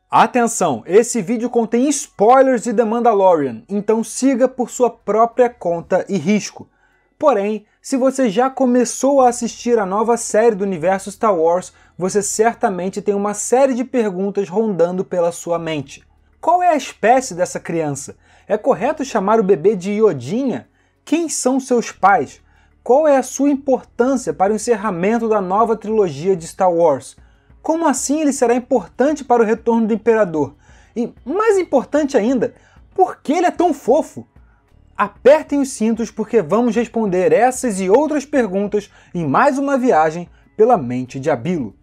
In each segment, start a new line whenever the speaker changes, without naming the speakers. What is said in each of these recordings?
Atenção, esse vídeo contém spoilers de The Mandalorian, então siga por sua própria conta e risco. Porém, se você já começou a assistir a nova série do universo Star Wars, você certamente tem uma série de perguntas rondando pela sua mente. Qual é a espécie dessa criança? É correto chamar o bebê de Yodinha? Quem são seus pais? Qual é a sua importância para o encerramento da nova trilogia de Star Wars? Como assim ele será importante para o retorno do Imperador? E, mais importante ainda, por que ele é tão fofo? Apertem os cintos porque vamos responder essas e outras perguntas em mais uma viagem pela mente de Abilo.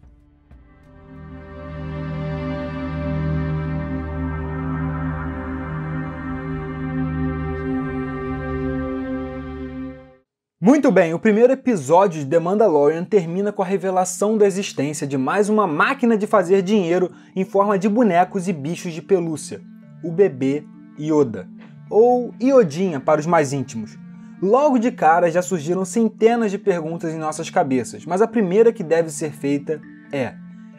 Muito bem, o primeiro episódio de The Mandalorian termina com a revelação da existência de mais uma máquina de fazer dinheiro em forma de bonecos e bichos de pelúcia, o bebê Yoda, ou Iodinha para os mais íntimos. Logo de cara já surgiram centenas de perguntas em nossas cabeças, mas a primeira que deve ser feita é: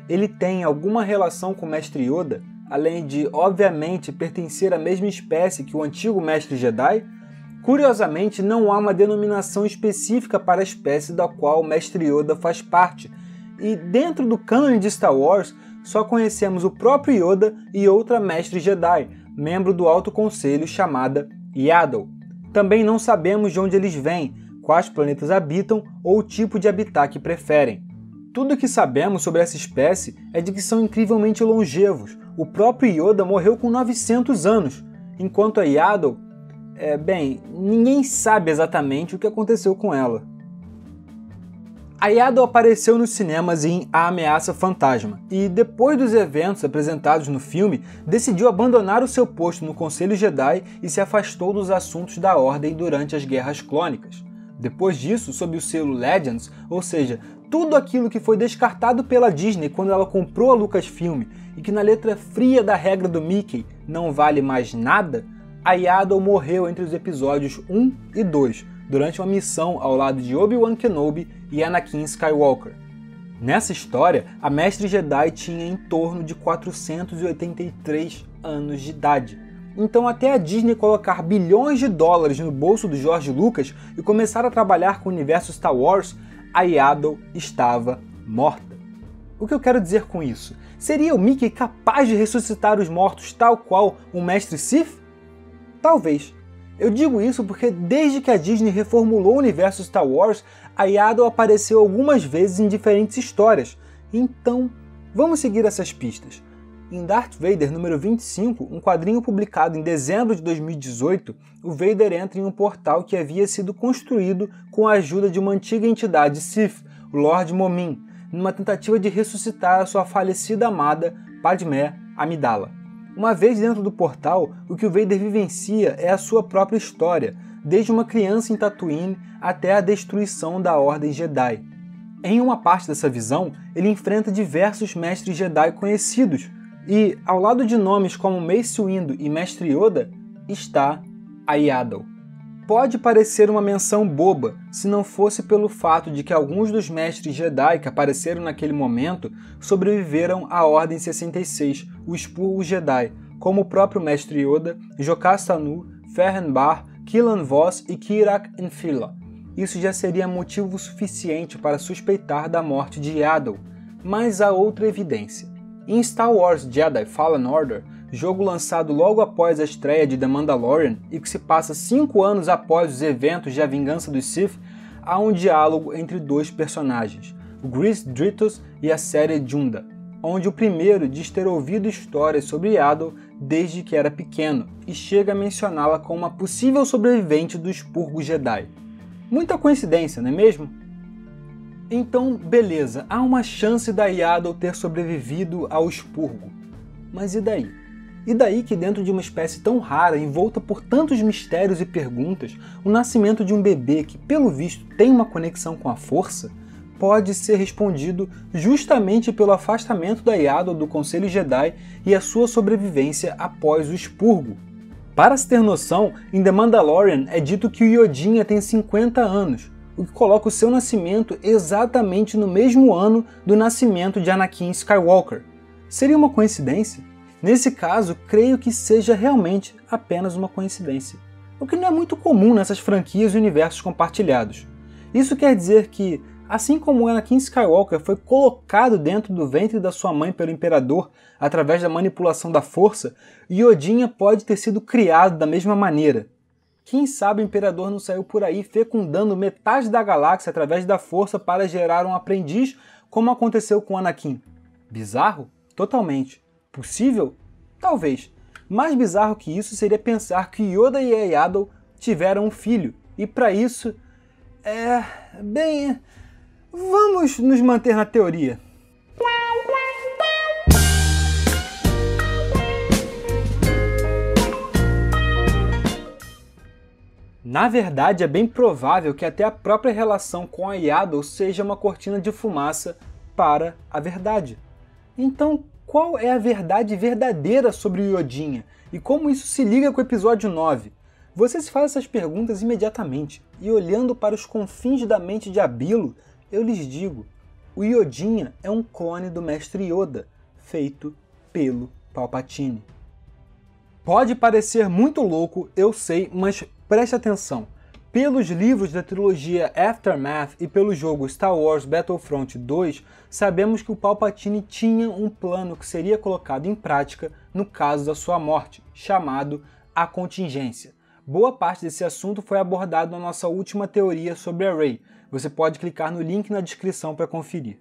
ele tem alguma relação com o Mestre Yoda, além de, obviamente, pertencer à mesma espécie que o antigo Mestre Jedi? Curiosamente, não há uma denominação específica para a espécie da qual o Mestre Yoda faz parte, e dentro do cânone de Star Wars só conhecemos o próprio Yoda e outra Mestre Jedi, membro do Alto Conselho chamada Yaddle. Também não sabemos de onde eles vêm, quais planetas habitam ou o tipo de habitat que preferem. Tudo o que sabemos sobre essa espécie é de que são incrivelmente longevos. O próprio Yoda morreu com 900 anos, enquanto a Yaddle, ninguém sabe exatamente o que aconteceu com ela. A Yaddle apareceu nos cinemas em A Ameaça Fantasma e, depois dos eventos apresentados no filme, decidiu abandonar o seu posto no Conselho Jedi e se afastou dos assuntos da Ordem durante as Guerras Clônicas. Depois disso, sob o selo Legends, ou seja, tudo aquilo que foi descartado pela Disney quando ela comprou a Lucasfilm e que na letra fria da regra do Mickey não vale mais nada, a Yaddle morreu entre os episódios 1 e 2, durante uma missão ao lado de Obi-Wan Kenobi e Anakin Skywalker. Nessa história, a Mestre Jedi tinha em torno de 483 anos de idade. Então, até a Disney colocar bilhões de dólares no bolso do George Lucas e começar a trabalhar com o universo Star Wars, a Yaddle estava morta. O que eu quero dizer com isso? Seria o Mickey capaz de ressuscitar os mortos tal qual um Mestre Sith? Talvez. Eu digo isso porque desde que a Disney reformulou o universo Star Wars, a Yaddle apareceu algumas vezes em diferentes histórias. Então, vamos seguir essas pistas. Em Darth Vader número 25, um quadrinho publicado em dezembro de 2018, o Vader entra em um portal que havia sido construído com a ajuda de uma antiga entidade Sith, o Lord Momin, numa tentativa de ressuscitar a sua falecida amada Padmé Amidala. Uma vez dentro do portal, o que o Vader vivencia é a sua própria história, desde uma criança em Tatooine até a destruição da Ordem Jedi. Em uma parte dessa visão, ele enfrenta diversos Mestres Jedi conhecidos, e, ao lado de nomes como Mace Windu e Mestre Yoda, está a Yaddle. Pode parecer uma menção boba, se não fosse pelo fato de que alguns dos Mestres Jedi que apareceram naquele momento sobreviveram à Ordem 66, o Expurgo Jedi, como o próprio Mestre Yoda, Jocasta Nu, Ferren Barr, Killan Vos e Kirak Infila. Isso já seria motivo suficiente para suspeitar da morte de Yaddle, mas há outra evidência. Em Star Wars Jedi Fallen Order, jogo lançado logo após a estreia de The Mandalorian e que se passa 5 anos após os eventos de A Vingança dos Sith, há um diálogo entre dois personagens, o Greez Dritus e a série Junda, onde o primeiro diz ter ouvido histórias sobre Yaddle desde que era pequeno e chega a mencioná-la como uma possível sobrevivente do Expurgo Jedi. Muita coincidência, não é mesmo? Então, beleza, há uma chance da Yaddle ter sobrevivido ao Expurgo. Mas e daí? E daí que dentro de uma espécie tão rara, envolta por tantos mistérios e perguntas, o nascimento de um bebê que, pelo visto, tem uma conexão com a força, pode ser respondido justamente pelo afastamento da Yaddle do Conselho Jedi e a sua sobrevivência após o Expurgo. Para se ter noção, em The Mandalorian é dito que o Yodinha tem 50 anos, o que coloca o seu nascimento exatamente no mesmo ano do nascimento de Anakin Skywalker. Seria uma coincidência? Nesse caso, creio que seja realmente apenas uma coincidência, o que não é muito comum nessas franquias e universos compartilhados. Isso quer dizer que, assim como Anakin Skywalker foi colocado dentro do ventre da sua mãe pelo Imperador através da manipulação da Força, Yodinha pode ter sido criado da mesma maneira. Quem sabe o Imperador não saiu por aí fecundando metade da galáxia através da Força para gerar um aprendiz, como aconteceu com Anakin? Bizarro? Totalmente. Possível? Talvez. Mais bizarro que isso seria pensar que Yoda e Yaddle tiveram um filho, e para isso... vamos nos manter na teoria. Na verdade, é bem provável que até a própria relação com a Yaddle seja uma cortina de fumaça para a verdade. Então, qual é a verdade verdadeira sobre o Yodinha? E como isso se liga com o episódio 9? Você se faz essas perguntas imediatamente, e olhando para os confins da mente de Abilo, eu lhes digo, o Yodinha é um clone do Mestre Yoda, feito pelo Palpatine. Pode parecer muito louco, eu sei, mas preste atenção. Pelos livros da trilogia Aftermath e pelo jogo Star Wars Battlefront 2, sabemos que o Palpatine tinha um plano que seria colocado em prática no caso da sua morte, chamado a contingência. Boa parte desse assunto foi abordado na nossa última teoria sobre a Rey. Você pode clicar no link na descrição para conferir.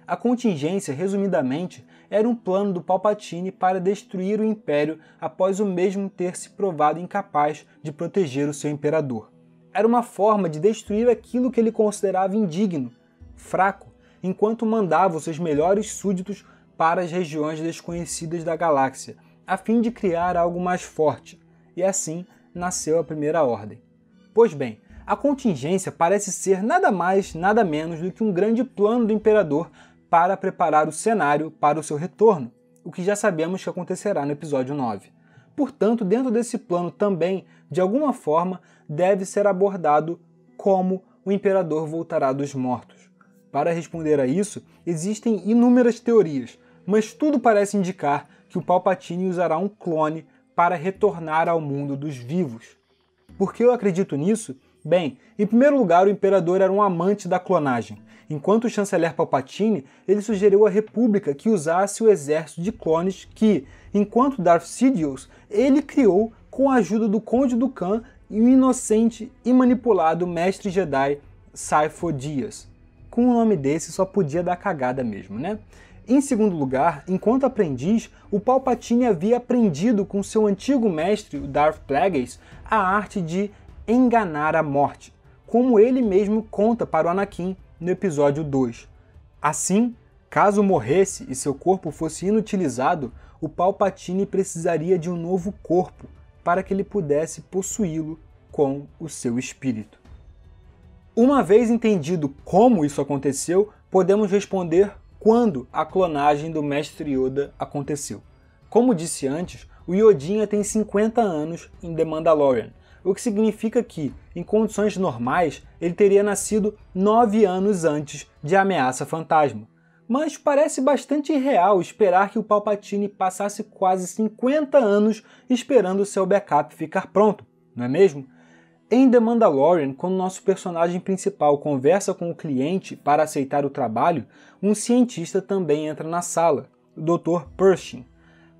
A contingência, resumidamente, era um plano do Palpatine para destruir o Império após o mesmo ter se provado incapaz de proteger o seu imperador. Era uma forma de destruir aquilo que ele considerava indigno, fraco, enquanto mandava os seus melhores súditos para as regiões desconhecidas da galáxia, a fim de criar algo mais forte, e assim nasceu a Primeira Ordem. Pois bem, a contingência parece ser nada mais, nada menos do que um grande plano do Imperador para preparar o cenário para o seu retorno, o que já sabemos que acontecerá no episódio 9. Portanto, dentro desse plano também, de alguma forma, deve ser abordado como o Imperador voltará dos mortos. Para responder a isso, existem inúmeras teorias, mas tudo parece indicar que o Palpatine usará um clone para retornar ao mundo dos vivos. Por que eu acredito nisso? Bem, em primeiro lugar, o Imperador era um amante da clonagem. Enquanto o chanceler Palpatine, ele sugeriu à República que usasse o exército de clones que, enquanto Darth Sidious, ele criou com a ajuda do Conde Dooku e o inocente e manipulado Mestre Jedi Sifo Dyas. Com um nome desse só podia dar cagada mesmo, né? Em segundo lugar, enquanto aprendiz, o Palpatine havia aprendido com seu antigo mestre, o Darth Plagueis, a arte de enganar a morte, como ele mesmo conta para o Anakin no episódio 2. Assim, caso morresse e seu corpo fosse inutilizado, o Palpatine precisaria de um novo corpo para que ele pudesse possuí-lo com o seu espírito. Uma vez entendido como isso aconteceu, podemos responder quando a clonagem do Mestre Yoda aconteceu. Como disse antes, o Yodinha tem 50 anos em The Mandalorian, o que significa que, em condições normais, ele teria nascido 9 anos antes de Ameaça Fantasma. Mas parece bastante irreal esperar que o Palpatine passasse quase 50 anos esperando seu backup ficar pronto, não é mesmo? Em The Mandalorian, quando nosso personagem principal conversa com o cliente para aceitar o trabalho, um cientista também entra na sala, o Dr. Pershing.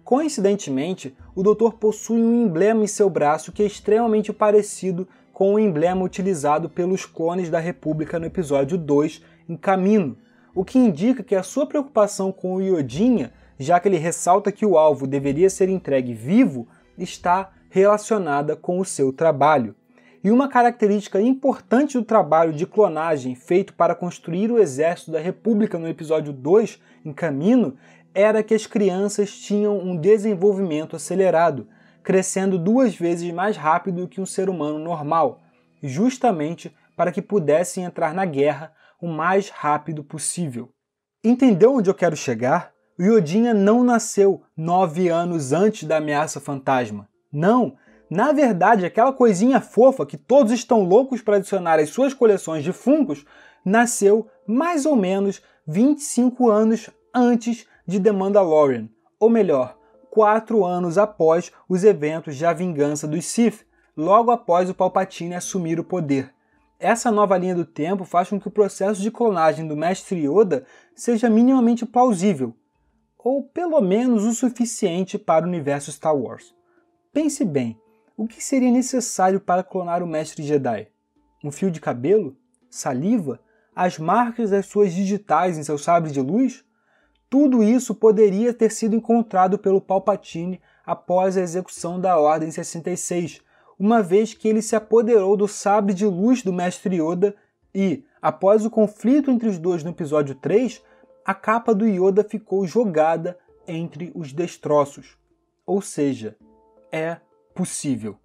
Coincidentemente, o Dr. possui um emblema em seu braço que é extremamente parecido com o emblema utilizado pelos clones da República no episódio 2, em Kamino, o que indica que a sua preocupação com o Yodinha, já que ele ressalta que o alvo deveria ser entregue vivo, está relacionada com o seu trabalho. E uma característica importante do trabalho de clonagem feito para construir o exército da República no episódio 2, em Kamino, era que as crianças tinham um desenvolvimento acelerado, crescendo 2 vezes mais rápido que um ser humano normal, justamente para que pudessem entrar na guerra o mais rápido possível. Entendeu onde eu quero chegar? O Yodinha não nasceu 9 anos antes da Ameaça Fantasma. Não! Na verdade, aquela coisinha fofa que todos estão loucos para adicionar às suas coleções de Funkos nasceu mais ou menos 25 anos antes de The Mandalorian, ou melhor, 4 anos após os eventos de A Vingança dos Sith, logo após o Palpatine assumir o poder. Essa nova linha do tempo faz com que o processo de clonagem do Mestre Yoda seja minimamente plausível, ou pelo menos o suficiente para o universo Star Wars. Pense bem, o que seria necessário para clonar o Mestre Jedi? Um fio de cabelo? Saliva? As marcas das suas digitais em seu sabre de luz? Tudo isso poderia ter sido encontrado pelo Palpatine após a execução da Ordem 66, uma vez que ele se apoderou do sabre de luz do Mestre Yoda e, após o conflito entre os dois no episódio 3, a capa do Yoda ficou jogada entre os destroços. Ou seja, é possível.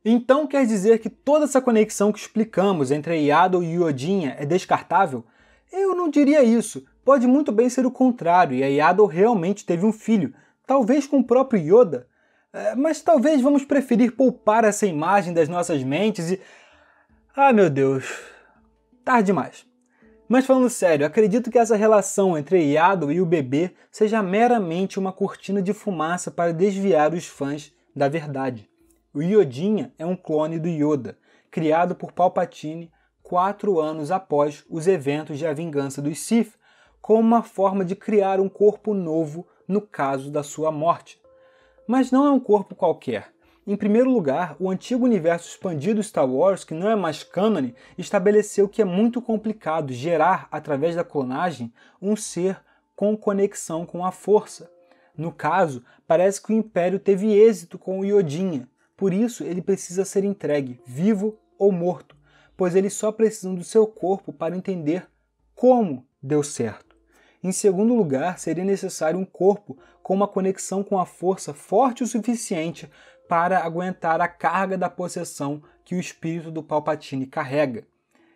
Então quer dizer que toda essa conexão que explicamos entre a Yaddle e Yodinha é descartável? Eu não diria isso. Pode muito bem ser o contrário, e a Yaddle realmente teve um filho, talvez com o próprio Yoda. Mas talvez vamos preferir poupar essa imagem das nossas mentes e... Ah, meu Deus, tarde demais. Mas falando sério, acredito que essa relação entre a Yaddle e o bebê seja meramente uma cortina de fumaça para desviar os fãs da verdade. O Yodinha é um clone do Yoda, criado por Palpatine 4 anos após os eventos de A Vingança dos Sith, como uma forma de criar um corpo novo no caso da sua morte. Mas não é um corpo qualquer. Em primeiro lugar, o antigo universo expandido Star Wars, que não é mais cânone, estabeleceu que é muito complicado gerar, através da clonagem, um ser com conexão com a Força. No caso, parece que o Império teve êxito com o Yodinha, por isso ele precisa ser entregue, vivo ou morto, pois eles só precisam do seu corpo para entender como deu certo. Em segundo lugar, seria necessário um corpo com uma conexão com a Força forte o suficiente para aguentar a carga da possessão que o espírito do Palpatine carrega.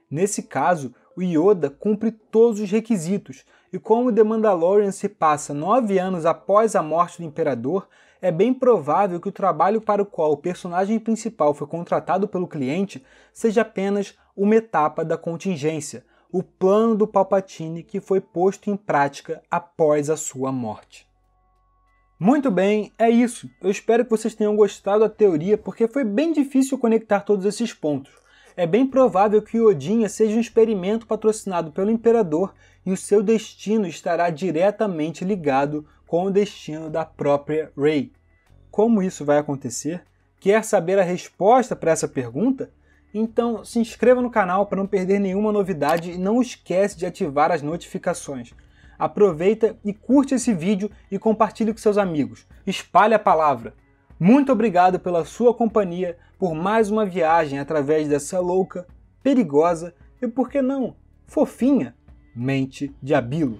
Nesse caso, o Yoda cumpre todos os requisitos, e como The Mandalorian se passa 9 anos após a morte do Imperador, é bem provável que o trabalho para o qual o personagem principal foi contratado pelo cliente seja apenas uma etapa da contingência, o plano do Palpatine que foi posto em prática após a sua morte. Muito bem, é isso. Eu espero que vocês tenham gostado da teoria, porque foi bem difícil conectar todos esses pontos. É bem provável que Yodinha seja um experimento patrocinado pelo Imperador e o seu destino estará diretamente ligado com o destino da própria Rey. Como isso vai acontecer? Quer saber a resposta para essa pergunta? Então se inscreva no canal para não perder nenhuma novidade e não esquece de ativar as notificações. Aproveita e curte esse vídeo e compartilhe com seus amigos. Espalhe a palavra. Muito obrigado pela sua companhia, por mais uma viagem através dessa louca, perigosa e, por que não, fofinha mente de Abilo.